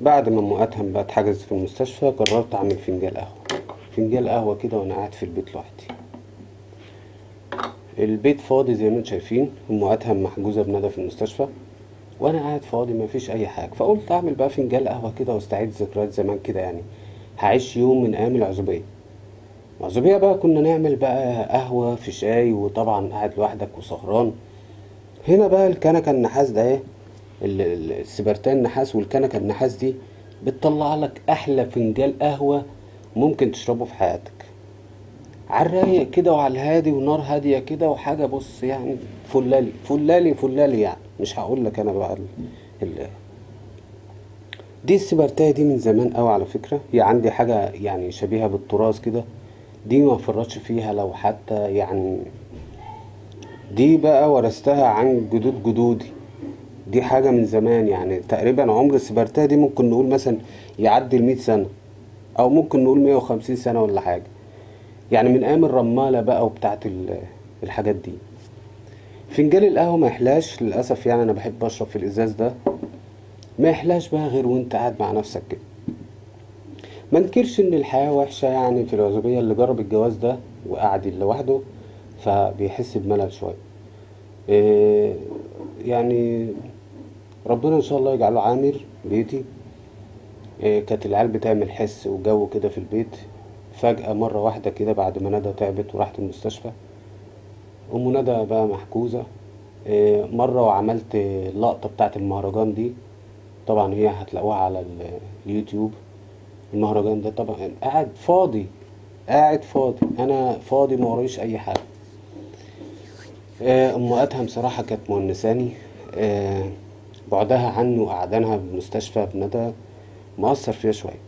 بعد ما ام ادهم بقى اتحجز في المستشفى قررت اعمل فنجان قهوه. فنجان قهوه كده وانا قاعد في البيت لوحدي. البيت فاضي زي ما انتم شايفين، ام ادهم محجوزه بندى في المستشفى وانا قاعد فاضي مفيش اي حاجه، فقلت اعمل بقى فنجان قهوه كده واستعيد ذكريات زمان كده يعني. هعيش يوم من ايام العزوبيه. العزوبيه بقى كنا نعمل بقى قهوه في شاي، وطبعا قاعد لوحدك وسهران. هنا بقى الكنكه النحاس ده ايه، السبرتان النحاس والكنكه النحاس دي بتطلع لك احلى فنجان قهوه ممكن تشربه في حياتك، على الرايق كده وعلى الهادي ونار هاديه كده وحاجه، بص يعني فلالي فلالي فلالي يعني. مش هقول لك انا بقى ال... دي السبرتاية دي من زمان قوي على فكرة، هي عندي حاجة يعني شبيهة بالتراث كده. دي ما فرطش فيها لو حتى يعني. دي بقى ورثتها عن جدود جدودي. دي حاجة من زمان يعني، تقريبا عمر السبرتاية دي ممكن نقول مثلا يعدي 100 سنة، او ممكن نقول 150 سنة ولا حاجة. يعني من ايام الرمالة بقى وبتاعت الحاجات دي. فنجان القهوة ما يحلاش للأسف، يعني أنا بحب أشرب في الإزاز ده. ما يحلاش بقى غير وأنت قاعد مع نفسك كده. ما انكرش ان الحياة وحشة يعني في العزوبية، اللي جرب الجواز ده وقعد لوحده فبيحس بملل شوية. إيه يعني، ربنا ان شاء الله يجعله عامر بيتي. إيه، كانت العيال بتعمل حس وجو كده في البيت. فجأة مرة واحدة كده بعد ما ندى تعبت وراحت المستشفى، أم ندى بقى محجوزة. إيه، مرة وعملت اللقطة بتاعت المهرجان دي، طبعا هي هتلاقوها على اليوتيوب. المهرجان ده طبعا قاعد فاضي، قاعد فاضي، انا فاضي ما ورايش اي حاجه. ام ادهم صراحه كانت مونساني. آه، بعدها عنه وقعدانها بالمستشفى بندى مؤثر فيها شويه.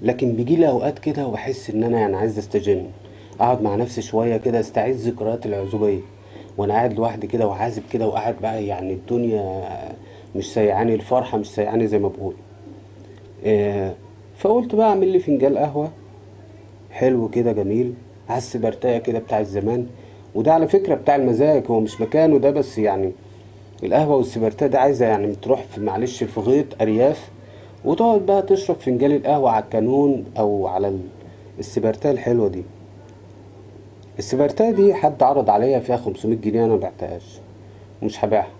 لكن بيجي لي اوقات كده وبحس ان انا يعني عايز استجم، اقعد مع نفسي شويه كده استعيد ذكريات العزوبيه، وانا قاعد لوحدي كده وعازب كده وقاعد بقى يعني الدنيا مش سيعاني، الفرحه مش سيعاني زي ما بقول. آه، فقلت بقى اعمل لي فنجان قهوه حلو كده جميل على السبرتاية كده بتاع الزمان. وده على فكرة بتاع المزاج، هو مش مكانه ده بس يعني. القهوة والسبرتاية ده عايزة يعني تروح في معلش في غيط أرياف، وتقعد بقى تشرب فنجان القهوة على الكانون أو على السبرتاية الحلوة دي. السبرتاية دي حد عرض عليا فيها 500 جنيه، أنا مبعتهاش ومش هبيعها.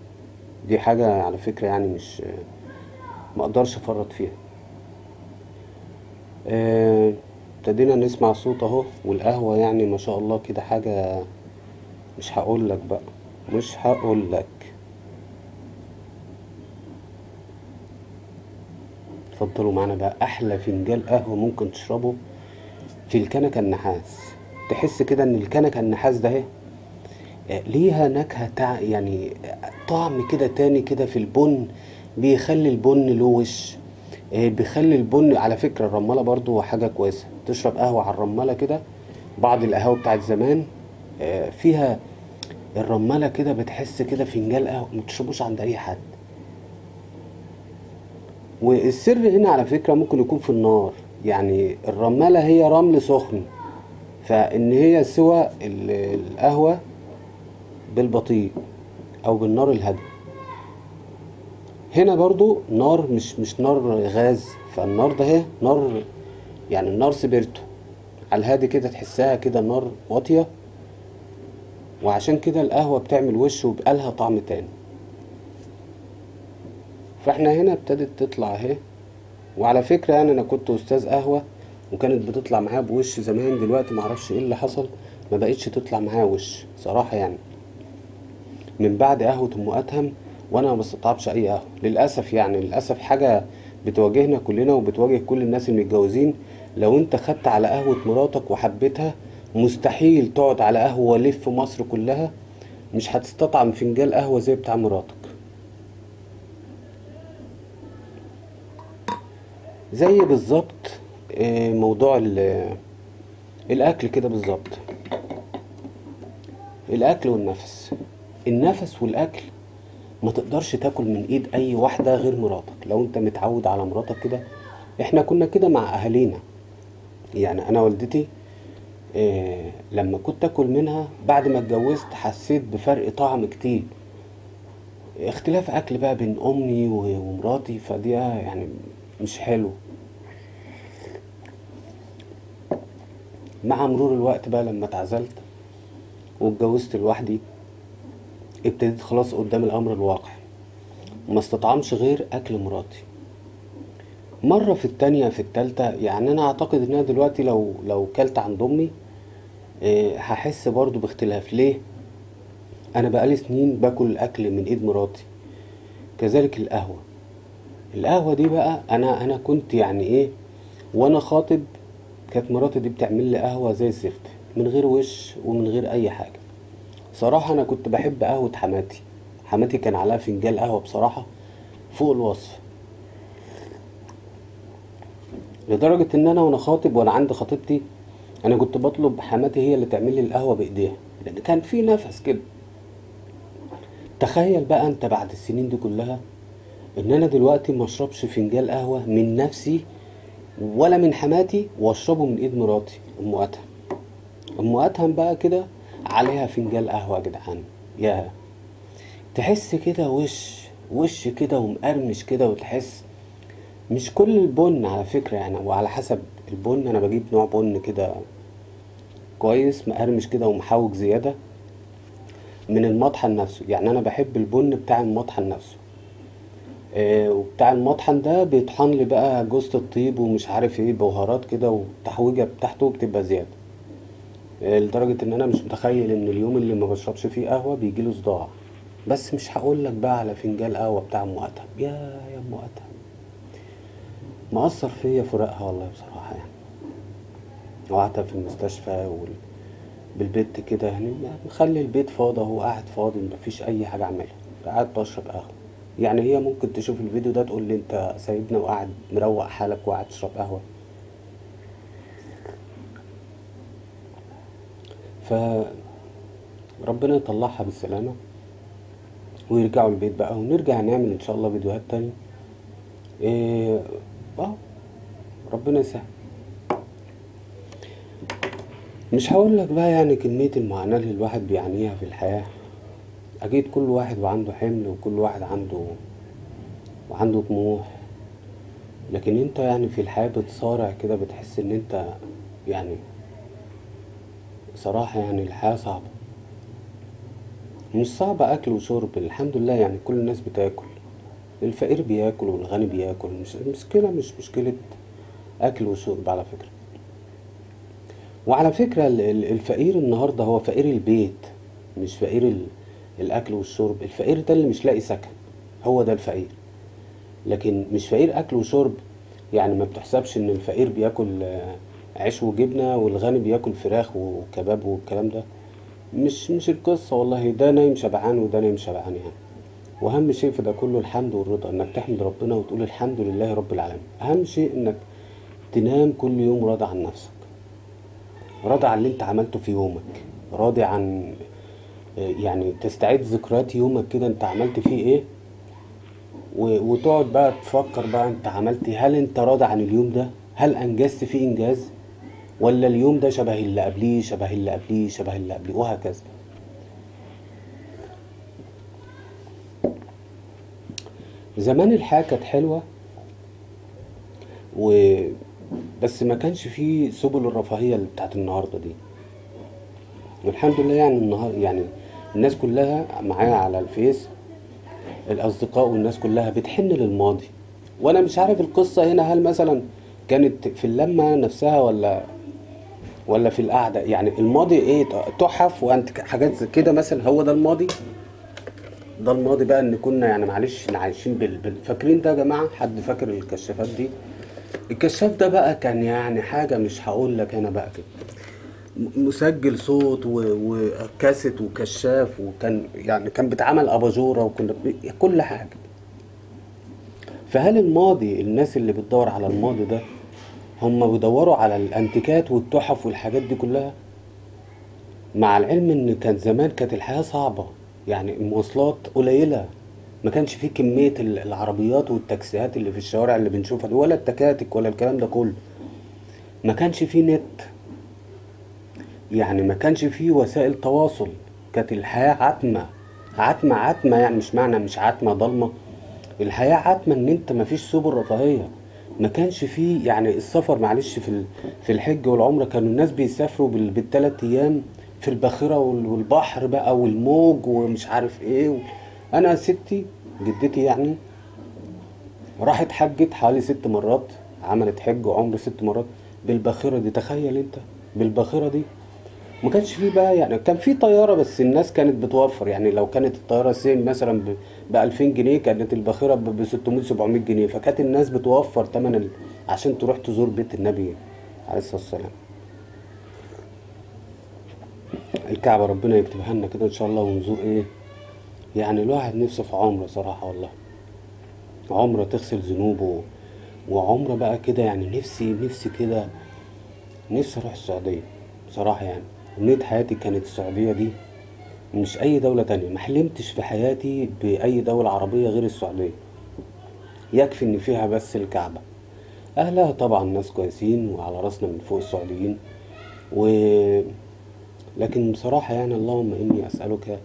دي حاجة على فكرة يعني مش مقدرش أفرط فيها. ابتدينا نسمع صوت اهو، والقهوة يعني ما شاء الله كده حاجة. مش هقول لك بقى، مش هقول لك. اتفضلوا معانا بقى احلى فنجان قهوة ممكن تشربه في الكنكة النحاس. تحس كده ان الكنكة النحاس ده اهي ليها نكهة يعني طعم كده تاني كده في البن، بيخلي البن له وش. بيخلي البن على فكرة الرمالة برضو حاجة كويسة، تشرب قهوة على الرمالة كده. بعض القهوة بتاعت زمان فيها الرمالة كده، بتحس كده فنجان قهوة متشربوش عند أي حد. والسر هنا على فكرة ممكن يكون في النار، يعني الرمالة هي رمل سخن، فإن هي سوى القهوة بالبطيء أو بالنار الهادية. هنا برضو نار مش نار غاز، فالنار ده هي نار يعني النار سبرتو على الهادي كده، تحسها كده نار واطية. وعشان كده القهوة بتعمل وش وبقى لها طعم تاني. فاحنا هنا ابتدت تطلع اهي. وعلى فكرة يعني انا كنت استاذ قهوة، وكانت بتطلع معايا بوش زمان، دلوقتي معرفش ايه اللي حصل، ما بقتش تطلع معايا وش صراحة يعني. من بعد قهوة ام ادهم وانا ما بستطعمش اي قهوة للاسف، يعني للاسف حاجة بتواجهنا كلنا وبتواجه كل الناس المتجوزين. لو انت خدت على قهوة مراتك وحبيتها، مستحيل تقعد على قهوة لف مصر كلها مش هتستطعم فنجان قهوة زي بتاع مراتك. زي بالظبط موضوع الاكل كده بالظبط. الاكل والنفس، النفس والاكل. ما تقدرش تاكل من ايد اي واحدة غير مراتك لو انت متعود على مراتك كده. احنا كنا كده مع اهالينا. يعني انا والدتي لما كنت اكل منها بعد ما اتجوزت حسيت بفرق طعم كتير. اختلاف اكل بقى بين امي ومراتي، فدي يعني مش حلو. مع مرور الوقت بقى لما اتعزلت واتجوزت لوحدي، ابتديت خلاص قدام الامر الواقع، ما استطعمش غير اكل مراتي. مرة في التانية في التالتة، يعني انا اعتقد ان انا دلوقتي لو كلت عند امي هحس برضو باختلاف. ليه؟ انا بقالي سنين باكل الاكل من ايد مراتي. كذلك القهوة دي بقى، انا كنت يعني ايه، وانا خاطب كانت مراتي دي بتعمل لي قهوة زي الزفت، من غير وش ومن غير اي حاجة. صراحة انا كنت بحب قهوة حماتي. حماتي كان عليها فنجان قهوة بصراحة فوق الوصف، لدرجة ان انا وانا خاطب وانا عند خطيبتي انا كنت بطلب حماتي هي اللي تعمل لي القهوة بايديها، لان كان في نفس كده. تخيل بقى انت بعد السنين دي كلها ان انا دلوقتي ما اشربش فنجان قهوة من نفسي ولا من حماتي، واشربه من ايد مراتي ام ادهم. ام ادهم بقى كده عليها فنجان قهوة يا جدعان. يا تحس كده وش كده ومقرمش كده، وتحس مش كل البن على فكرة يعني، وعلى حسب البن. انا بجيب نوع بن كده كويس مقرمش كده ومحوج زيادة من المطحن نفسه. يعني انا بحب البن بتاع المطحن نفسه. وبتاع المطحن ده بيطحن لي بقى جوزة الطيب ومش عارف ايه بهارات كده، والتحويجة بتاعته بتبقى زيادة. لدرجة ان انا مش متخيل ان اليوم اللي ما بشربش فيه قهوة بيجيله صداع. بس مش هقولك بقى على فنجان قهوة بتاع ام ادهم. يا ام ادهم، مأثر فيا فراقها والله بصراحة يعني. وقعدت في المستشفى بالبيت كده يعني، مخلي البيت فاضي، هو قاعد فاضي مفيش اي حاجة اعملها، قاعد بشرب قهوة. يعني هي ممكن تشوف الفيديو ده تقول لي انت سايبنا وقاعد مروق حالك وقاعد تشرب قهوة. فربنا يطلعها بالسلامة ويرجعوا البيت بقى، ونرجع نعمل ان شاء الله فيديوهات تاني. إيه، اه ربنا يسهل. مش هقول لك بقى يعني كمية المعاناة اللي الواحد بيعانيها في الحياة. اكيد كل واحد وعنده حمل، وكل واحد وعنده طموح. لكن انت يعني في الحياة بتصارع كده، بتحس ان انت يعني صراحة يعني الحياة صعبة. مش صعبة اكل وشرب، الحمد لله يعني كل الناس بتاكل. الفقير بياكل والغني بياكل، مش مشكلة، مش مشكلة اكل وشرب على فكرة. وعلى فكرة الفقير النهاردة هو فقير البيت، مش فقير الاكل والشرب. الفقير ده اللي مش لاقي سكن، هو ده الفقير. لكن مش فقير اكل وشرب. يعني ما بتحسبش ان الفقير بياكل عيش وجبنة والغني بياكل فراخ وكباب والكلام ده. مش القصة والله. ده نايم شبعان وده نايم شبعان يعني. واهم شيء في ده كله الحمد والرضا، انك تحمد ربنا وتقول الحمد لله رب العالمين. اهم شيء انك تنام كل يوم راضي عن نفسك، راضي عن اللي انت عملته في يومك، راضي عن يعني تستعيد ذكريات يومك كده انت عملت فيه ايه. وتقعد بقى تفكر بقى انت عملت ايه، هل انت راضي عن اليوم ده، هل انجزت فيه انجاز، ولا اليوم ده شبه اللي قبليه شبه اللي قبليه شبه اللي قبليه، وهكذا. زمان الحياة كانت حلوة و بس ما كانش فيه سبل الرفاهية اللي بتاعت النهاردة دي. والحمد لله يعني النهار يعني الناس كلها معايا على الفيس، الأصدقاء والناس كلها بتحن للماضي. وأنا مش عارف القصة هنا، هل مثلا كانت في اللمة نفسها ولا في القعدة. يعني الماضي ايه، تحف وانت حاجات زي كده مثلا، هو ده الماضي. ده الماضي بقى ان كنا يعني معلش عايشين فاكرين ده يا جماعة؟ حد فاكر الكشافات دي؟ الكشاف ده بقى كان يعني حاجة مش هقول لك انا بقى كده، مسجل صوت وكاسيت وكشاف، وكان يعني كان بيتعمل اباجوره، وكنا كل حاجه. فهل الماضي، الناس اللي بتدور على الماضي ده هم بيدوروا على الانتيكات والتحف والحاجات دي كلها؟ مع العلم ان كان زمان كانت الحياه صعبه، يعني المواصلات قليله، ما كانش فيه كميه العربيات والتاكسيات اللي في الشوارع اللي بنشوفها دي، ولا التكاتك ولا الكلام ده كله. ما كانش فيه نت، يعني ما كانش فيه وسائل تواصل. كانت الحياة عتمة، عتمة عتمة يعني، مش معنى مش عتمة ضلمة، الحياة عتمة ان انت مفيش سبل رفاهية. ما كانش فيه يعني السفر، معلش، في الحج والعمرة كانوا الناس بيسافروا بالثلاث ايام في الباخرة والبحر بقى والموج ومش عارف ايه انا ستي جدتي يعني راحت حجت حوالي 6 مرات، عملت حج وعمر 6 مرات بالباخرة دي. تخيل انت بالباخرة دي. ما كانش فيه بقى يعني، كان فيه طيارة بس الناس كانت بتوفر يعني. لو كانت الطيارة سيم مثلا ب 2000 جنيه كانت الباخرة ب 600 700 جنيه، فكانت الناس بتوفر تمن عشان تروح تزور بيت النبي عليه الصلاة والسلام. الكعبة ربنا يكتبها لنا كده ان شاء الله ونزور ايه. يعني الواحد نفسه في عمرة صراحة والله، عمرة تغسل ذنوبه، وعمرة بقى كده يعني. نفسي كده، نفسي اروح السعودية بصراحة يعني. أمنية حياتي كانت السعودية دي، مش أي دولة تانية. ما حلمتش في حياتي بأي دولة عربية غير السعودية. يكفي إن فيها بس الكعبة. أهلها طبعا ناس كويسين وعلى راسنا من فوق السعوديين و... لكن بصراحة يعني اللهم إني أسألك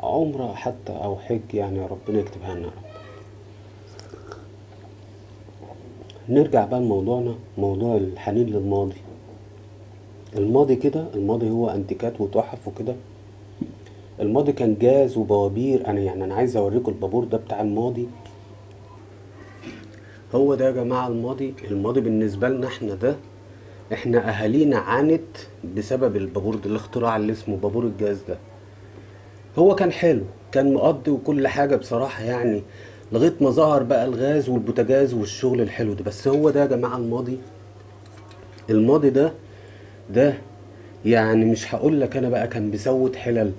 عمرة حتى أو حج يعني، ربنا يكتبها لنا يا رب. نرجع بقى لموضوعنا، موضوع الحنين للماضي. الماضي كده، الماضي هو انتيكات وتحف وكده. الماضي كان جاز وبوابير. انا يعني انا عايز اوريكم البابور ده بتاع الماضي. هو ده يا جماعة الماضي. الماضي بالنسبة لنا احنا ده، احنا اهالينا عانت بسبب البابور ده، الاختراع اللي اسمه بابور الجاز ده. هو كان حلو، كان مقضي وكل حاجة بصراحة يعني، لغاية ما ظهر بقى الغاز والبوتاجاز والشغل الحلو ده. بس هو ده يا جماعة الماضي. الماضي ده يعني مش هقول لك انا بقى كان بيسوت حلل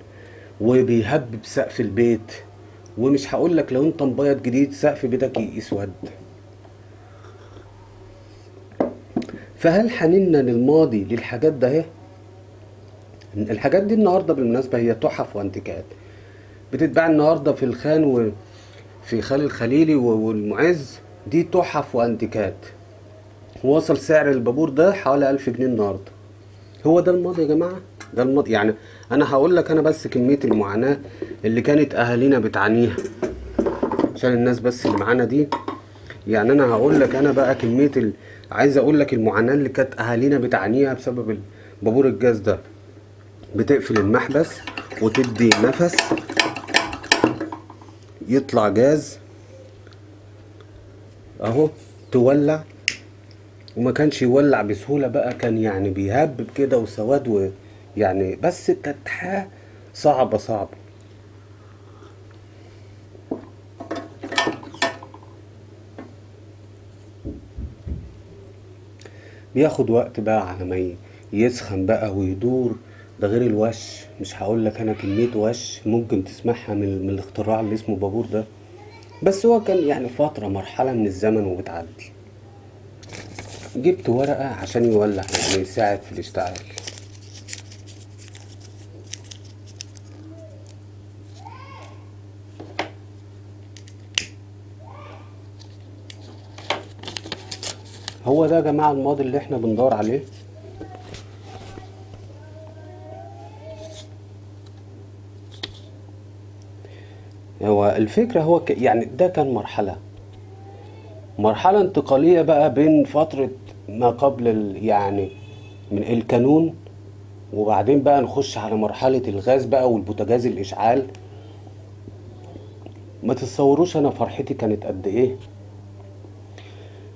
وبيهبب سقف البيت. ومش هقول لك لو انت مبيض جديد سقف بيتك يسود. فهل حننا للماضي للحاجات ده اهي؟ الحاجات دي النهارده بالمناسبة هي تحف وانتيكات، بتتباع النهارده في الخان وفي خان الخليلي والمعز. دي تحف وانتيكات. وصل سعر البابور ده حوالي 1000 جنيه النهارده. هو ده الماضي يا جماعة. ده الماضي يعني. انا هقول لك انا بس كمية المعاناة اللي كانت اهالينا بتعانيها عشان الناس بس اللي معانا دي. يعني انا هقول لك انا بقى كمية عايز اقول لك المعاناة اللي كانت اهالينا بتعانيها بسبب بابور الجاز ده. بتقفل المحبس وتدي نفس يطلع جاز اهو، تولع. وما كانش يولع بسهولة بقى، كان يعني بيهبب كده وسواد يعني. بس كانت حاجة صعبة. بياخد وقت بقى على ما يسخن بقى ويدور. ده غير الوش، مش هقول لك انا كمية وش ممكن تسمعها من الاختراع اللي اسمه بابور ده. بس هو كان يعني فترة مرحلة من الزمن وبتعدي. جبت ورقة عشان يولع يعني يساعد في الاشتعال. هو ده يا جماعة الماضي اللي احنا بندور عليه. هو الفكرة هو يعني ده كان مرحلة انتقالية بقى بين فترة ما قبل يعني من الكانون، وبعدين بقى نخش على مرحلة الغاز بقى والبوتاجاز الإشعال. ما تتصوروش أنا فرحتي كانت قد إيه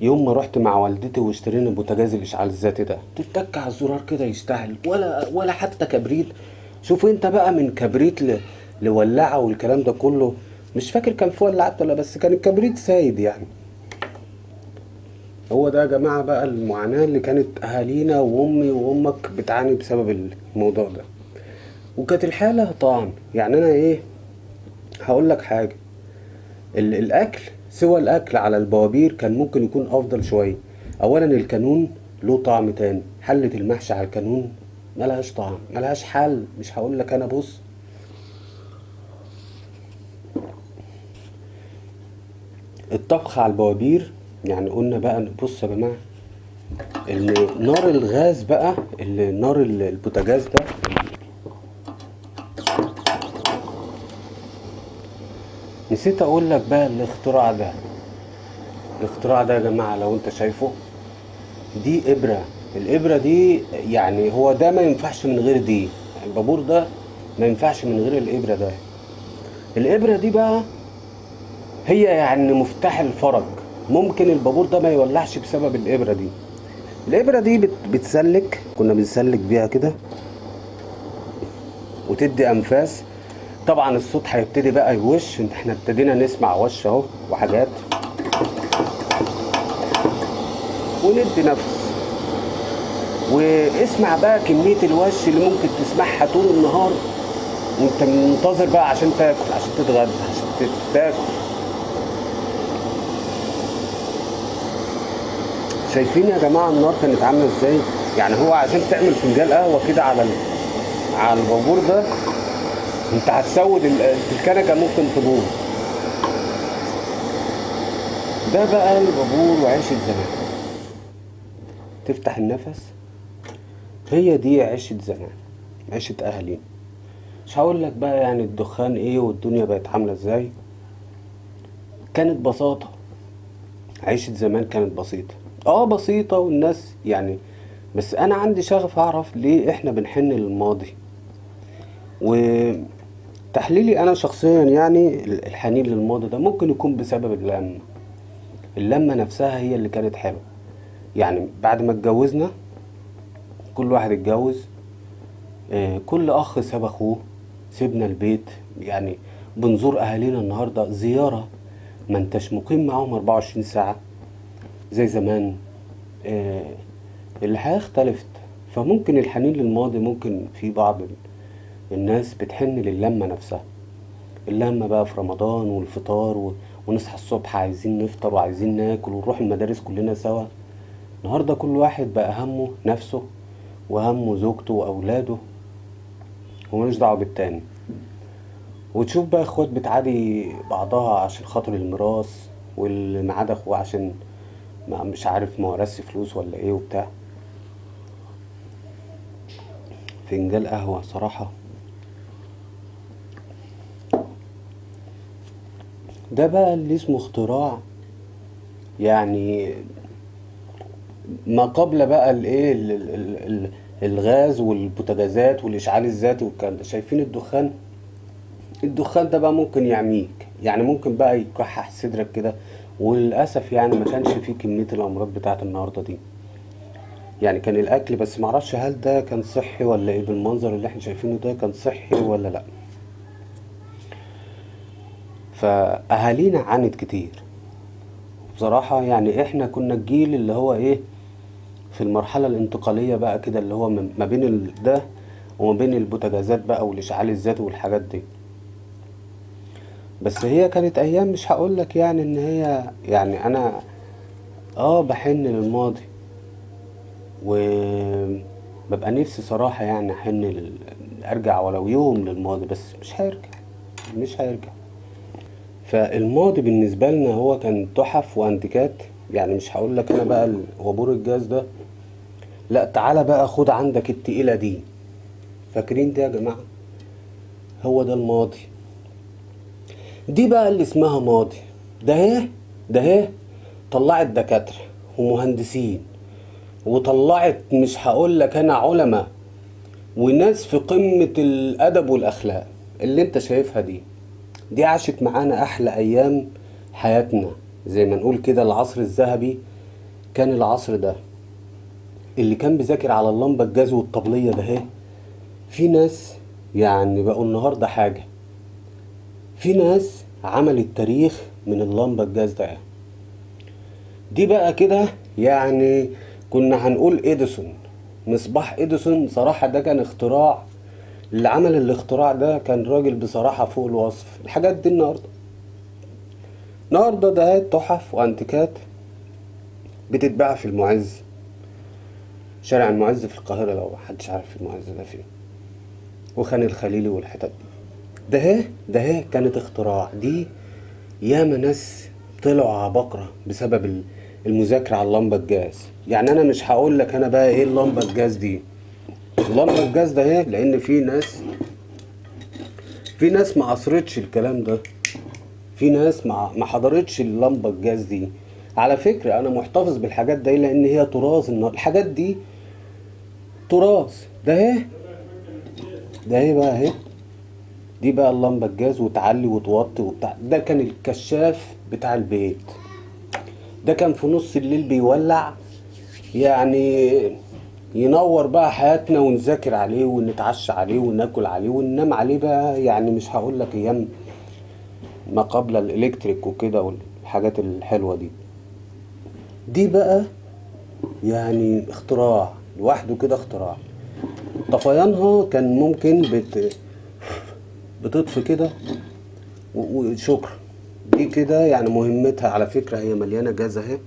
يوم ما رحت مع والدتي واشترينا بوتاجاز الإشعال الذاتي ده. تتك على الزرار كده يشتغل، ولا حتى كبريت. شوف انت بقى من كبريت لولعة والكلام ده كله. مش فاكر كان في ولعت ولا، بس كان الكبريت سايد يعني. هو ده يا جماعة بقى المعاناة اللي كانت أهالينا وأمي وأمك بتعاني بسبب الموضوع ده. وكانت الحالة طعم يعني. أنا إيه هقول لك حاجة. الأكل، سوى الأكل على البوابير كان ممكن يكون أفضل شوية. أولا الكانون له طعم تاني. حلة المحشي على الكانون ملهاش طعم، ملهاش حل. مش هقول لك أنا بص، الطبخ على البوابير يعني. قلنا بقى بص يا جماعة، نار الغاز بقى، نار البوتاجاز ده نسيت اقول لك بقى الاختراع ده يا جماعة لو انت شايفه، دي ابرة. الابرة دي يعني هو ده ما ينفعش من غير دي. البابور ده ما ينفعش من غير الابرة ده. الابرة دي بقى هي يعني مفتاح الفرج. ممكن البابور ده ما يولعش بسبب الابرة دي. الابرة دي بتسلك، كنا بنسلك بيها كده وتدي انفاس. طبعا الصوت هيبتدي بقى يوش، احنا ابتدينا نسمع وش اهو وحاجات، وندي نفس. واسمع بقى كمية الوش اللي ممكن تسمعها طول النهار وانت منتظر بقى عشان تاكل، عشان تتغدى، عشان تاكل. شايفين يا جماعة النار كانت عاملة ازاي؟ يعني هو عشان تعمل فنجان قهوة كده على البابور ده، انت هتسود الكنكة ممكن تبوظ. ده بقى البابور وعيشة زمان. تفتح النفس، هي دي عيشة زمان، عيشة اهالينا. مش هقول لك بقى يعني الدخان ايه والدنيا بقت عاملة ازاي. كانت بساطة. عيشة زمان كانت بسيطة، بسيطة والناس يعني. بس انا عندي شغف اعرف ليه احنا بنحن للماضي. وتحليلي انا شخصيا يعني الحنين للماضي ده ممكن يكون بسبب اللمة نفسها هي اللي كانت حلوة. يعني بعد ما اتجوزنا، كل واحد اتجوز، كل اخ ساب اخوه، سيبنا البيت. يعني بنزور اهالينا النهاردة زيارة، ما انتش مقيم معاهم 24 ساعة زي زمان. آه، الحياة اختلفت. فممكن الحنين للماضي، ممكن في بعض الناس بتحن للمة نفسها. اللمة بقى في رمضان والفطار ونصحى الصبح عايزين نفطر وعايزين ناكل ونروح المدارس كلنا سوا. النهاردة كل واحد بقى همه نفسه وهمه زوجته وأولاده، وملوش دعوة بالتاني. وتشوف بقى اخوات بتعادي بعضها عشان خاطر الميراث، واللي معاد اخوه عشان مش عارف ما ورثش فلوس ولا ايه وبتاع. فنجان قهوة صراحة، ده بقى اللي اسمه اختراع. يعني ما قبل بقى الايه الغاز والبوتاجازات والاشعال الذاتي والكلام ده. شايفين الدخان ده بقى ممكن يعميك، يعني ممكن بقى يكحح صدرك كده. وللاسف يعني ما كانش فيه كمية الامراض بتاعت النهارده دي. يعني كان الاكل، بس معرفش هل ده كان صحي ولا ايه. بالمنظر اللي احنا شايفينه ده كان صحي ولا لا. فاهالينا عانت كتير بصراحة. يعني احنا كنا الجيل اللي هو ايه، في المرحلة الانتقالية بقى كده، اللي هو ما بين ده وما بين البوتاجازات بقى والاشعال الذاتي والحاجات دي. بس هي كانت ايام، مش هقولك يعني ان هي، يعني انا بحن للماضي. وببقى نفسي صراحة يعني ارجع ولو يوم للماضي، بس مش هيرجع. فالماضي بالنسبة لنا هو كان تحف وانتيكات. يعني مش هقولك انا بقى وابور الجاز ده، لا تعالى بقى خد عندك التقيلة دي. فاكرين ده يا جماعة؟ هو ده الماضي. دي بقى اللي اسمها ماضي. ده ايه طلعت دكاترة ومهندسين، وطلعت مش هقولك انا علماء وناس في قمة الادب والاخلاق. اللي انت شايفها دي عاشت معانا احلى ايام حياتنا. زي ما نقول كده العصر الذهبي كان العصر ده. اللي كان بيذاكر على اللمبة الجاز والطبلية ده في ناس يعني بقوا النهاردة حاجة. في ناس عملت تاريخ من اللمبة الجاز ده. دي بقى كده يعني كنا هنقول اديسون. مصباح اديسون صراحة ده كان اختراع. اللي عمل الاختراع ده كان راجل بصراحة فوق الوصف. الحاجات دي النهاردة ده تحف وانتيكات بتتباع في المعز، شارع المعز في القاهرة لو محدش عارف المعز ده فين، وخان الخليلي والحتت دي. ده كانت اختراع. دي ياما ناس طلعوا عبقرة بسبب المذاكرة على اللمبة الجاز. يعني انا مش هقول لك انا بقى ايه اللمبة الجاز دي. اللمبة الجاز ده لان في ناس ما عصرتش الكلام ده. في ناس ما حضرتش اللمبة الجاز دي. على فكرة انا محتفظ بالحاجات دي لان هي تراث، الحاجات دي تراث. ده اهي، ده اهي بقى اهي، دي بقى اللمبة الجاز، وتعلي وتوطي وبتاع. ده كان الكشاف بتاع البيت، ده كان في نص الليل بيولع، يعني ينور بقى حياتنا، ونذاكر عليه ونتعشى عليه وناكل عليه وننام عليه بقى. يعني مش هقول لك ايام ما قبل الالكتريك وكده والحاجات الحلوة دي. دي بقى يعني اختراع لوحده كده، اختراع. طفيانها كان ممكن بتطفي كده وشكرا. دي كده يعني مهمتها. على فكرة هي مليانة جاز اهي،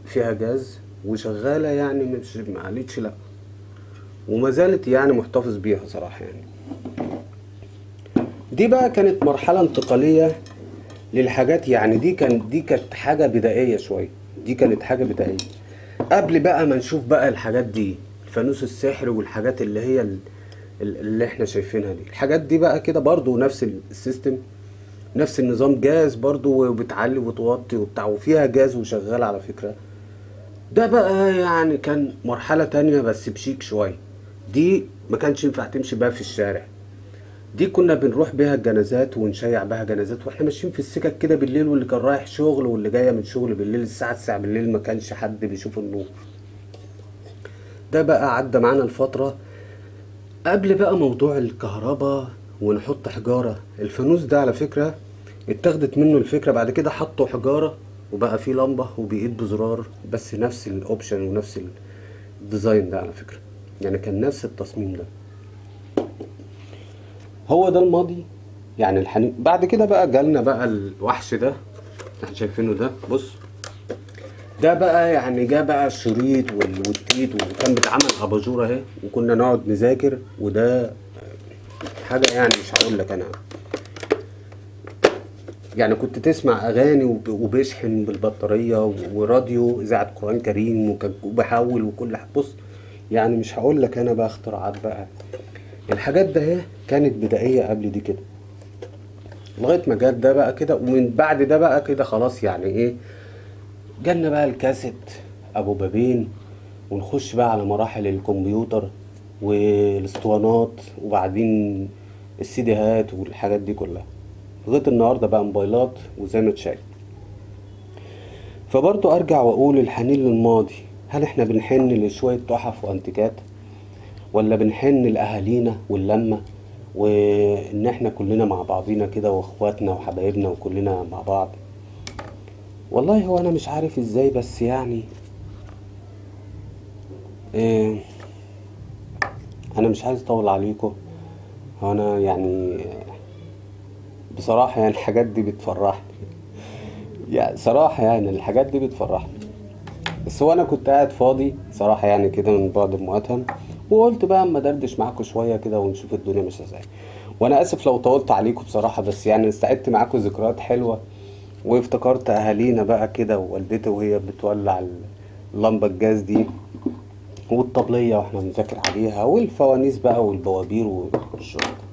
فيها جاز وشغالة، يعني مش معلتش لا، وما زالت يعني محتفظ بيها صراحة يعني. دي بقى كانت مرحلة انتقالية للحاجات، يعني دي كانت حاجة بدائية شوية. دي كانت حاجة بدائية قبل بقى ما نشوف بقى الحاجات دي، الفانوس السحر والحاجات اللي هي اللي احنا شايفينها دي. الحاجات دي بقى كده برضو نفس السيستم، نفس النظام، جاز برضو، وبتعلي وتوطي وبتاع، وفيها جاز وشغال على فكرة. ده بقى يعني كان مرحلة تانية بس بشيك شوية. دي ما كانش ينفع تمشي بقى في الشارع. دي كنا بنروح بيها الجنازات ونشيع بيها جنازات واحنا ماشيين في السكك كده بالليل، واللي كان رايح شغل واللي جاية من شغل بالليل الساعة 9 بالليل ما كانش حد بيشوف النور. ده بقى عدى معانا الفترة قبل بقى موضوع الكهرباء ونحط حجارة. الفانوس ده على فكرة اتاخدت منه الفكرة، بعد كده حطوا حجارة وبقى فيه لمبة وبإيد بزرار، بس نفس الاوبشن ونفس الديزاين ده على فكرة، يعني كان نفس التصميم ده. هو ده الماضي يعني الحنين. بعد كده بقى جالنا بقى الوحش ده احنا شايفينه ده، بص. ده بقى يعني جه بقى الشريط والتيت، وكان بيتعمل اباجوره اهي، وكنا نقعد نذاكر. وده حاجه يعني مش هقول لك انا، يعني كنت تسمع اغاني وبيشحن بالبطاريه، وراديو اذاعه قران كريم، وبحول وكل حاجه. بص يعني مش هقول لك انا بقى اختراعات بقى. الحاجات ده اهي كانت بدائيه قبل دي كده، لغايه ما جت ده بقى كده. ومن بعد ده بقى كده خلاص يعني ايه، جالنا بقى الكاسيت ابو بابين، ونخش بقى على مراحل الكمبيوتر والاسطوانات، وبعدين السيديهات والحاجات دي كلها، لغايه النهارده بقى موبايلات وزي ما تشايف. فبرضه ارجع واقول الحنين للماضي، هل احنا بنحن لشويه تحف وانتيكات، ولا بنحن لاهالينا واللمه، وان احنا كلنا مع بعضينا كده، واخواتنا وحبايبنا وكلنا مع بعض؟ والله هو انا مش عارف ازاي، بس يعني إيه، انا مش عايز اطول عليكم. هو انا يعني بصراحة يعني الحاجات دي بتفرحني، يعني صراحة يعني الحاجات دي بتفرحني. بس هو انا كنت قاعد فاضي صراحة يعني كده من بعد المقاتهم، وقلت بقى اما دردش معاكم شوية كده ونشوف الدنيا ماشية ازاي. وانا اسف لو طولت عليكم بصراحة، بس يعني استعدت معاكم ذكريات حلوة، وافتكرت اهالينا بقى كده، ووالدتي وهي بتولع اللمبة الجاز دي، والطبلية واحنا بنذاكر عليها، والفوانيس بقى والبوابير والشغل ده.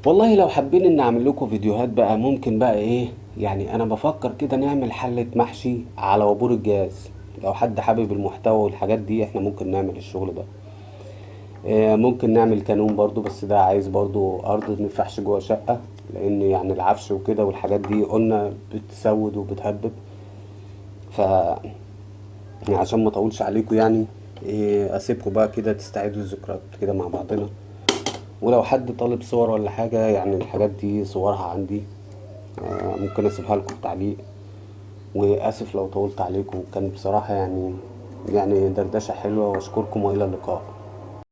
والله لو حابين ان اعمل لكم فيديوهات بقى، ممكن بقى ايه، يعني انا بفكر كده نعمل حلة محشي على وابور الجاز. لو حد حابب المحتوى والحاجات دي احنا ممكن نعمل الشغل ده. ممكن نعمل كانون برضو، بس ده عايز برضو ارض مينفعش جوه شقة، لان يعني العفش وكده والحاجات دي قلنا بتسود وبتهبب. ف يعني عشان ما اطولش عليكم يعني، اسيبكم بقى كده تستعيدوا الذكريات كده مع بعضنا. ولو حد طالب صور ولا حاجة، يعني الحاجات دي صورها عندي، ممكن اسيبها لكم في تعليق. واسف لو طولت عليكم، كان بصراحة يعني دردشة حلوة، واشكركم والى اللقاء.